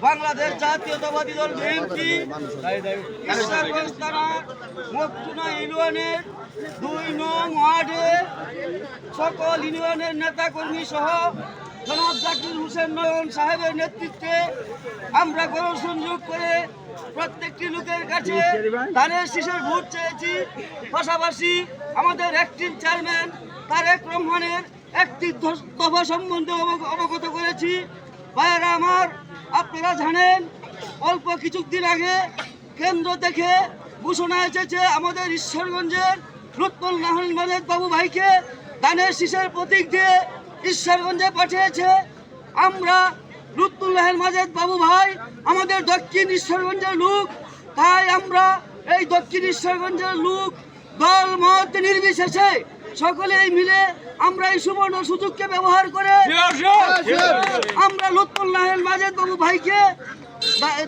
বাংলাদেশ জাতীয়তাবাদী দল বিএনপি ঈশ্বরগঞ্জ থানার মকটুনা ইউনিয়নের 2 নং ওয়ার্ডে সকল ইউনিয়নের নেতাকর্মী সহ জনাব জাকির হোসেন নয়ন সাহেবের নেতৃত্বে আমরা গণসংযোগ করে প্রত্যেকটি লোকের কাছে ধানের শীষের ভোট চেয়েছি। পাশাপাশি আমাদের অ্যাক্টিং চেয়ারম্যান তারেক রহমানের একটি দফা সম্বন্ধে অবগত করেছি। ভাইয়েরা আমার, আপনারা জানেন অল্প কিছুদিন আগে কেন্দ্র থেকে ঘোষণা এসেছে আমাদের ঈশ্বরগঞ্জের লুৎফুল নাহান মাজেদ বাবু ভাইকে ধানের শীষের প্রতীক দিয়ে ঈশ্বরগঞ্জে পাঠিয়েছে। আমরা লুৎফুল নাহান মাজেদ বাবু ভাই আমাদের দক্ষিণ ঈশ্বরগঞ্জের লোক, তাই আমরা এই দক্ষিণ ঈশ্বরগঞ্জের লোক দল মত নির্বিশেষে সকলেই মিলে আমরা এই সুবর্ণ সুযোগকে ব্যবহার করে আমরা লুৎফুল নাহান মাজেদ বাবু ভাইকে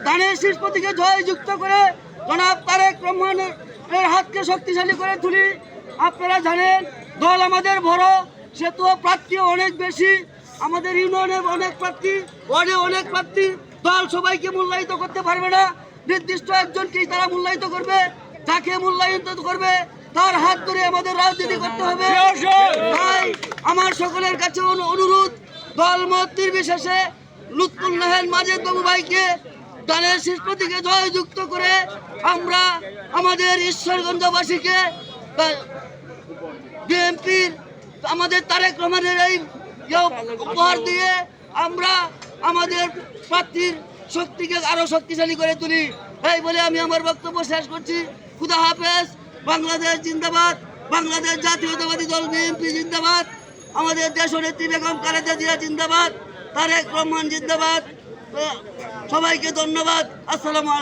ধানের শীষ প্রতীকে জয়যুক্ত করে জনাব তারেক রহমানের হাতকে শক্তিশালী করে তুলি। আপনারা জানেন দল আমাদের বড়, সেহেতু প্রার্থী অনেক বেশি, আমাদের ইউনিয়নের অনেক প্রার্থী, ওয়ার্ডে অনেক প্রার্থী। দল সবাইকে মূল্যায়িত করতে পারবে না, নির্দিষ্ট একজনকেই তারা মূল্যায়িত করবে। যাকে মূল্যায়িত করবে তার হাত ধরে আমাদের রাজনীতি করতে হবে। তাই আমার সকলের কাছে অনুরোধ, দল মত নির্বিশেষে লুৎফুল নাহান মাজেদ বাবু ভাইকে ধানের শীষ প্রতীকে জয়যুক্ত করে আমরা আমাদের ঈশ্বরগঞ্জবাসীকে বিএনপির আমাদের তারেক রহমানের এই উপহার দিয়ে আমরা আমাদের প্রার্থীর শক্তিকে আরো শক্তিশালী করে তুলি। এই বলে আমি আমার বক্তব্য শেষ করছি। খুদা হাফেজ। বাংলাদেশ জিন্দাবাদ, বাংলাদেশ জাতীয়তাবাদী দল বিএনপি জিন্দাবাদ, আমাদের দেশনেত্রী বেগম খালেদা জিয়া জিন্দাবাদ, তারেক রহমান জিন্দাবাদ। সবাইকে ধন্যবাদ। আসসালামু আলাইকুম।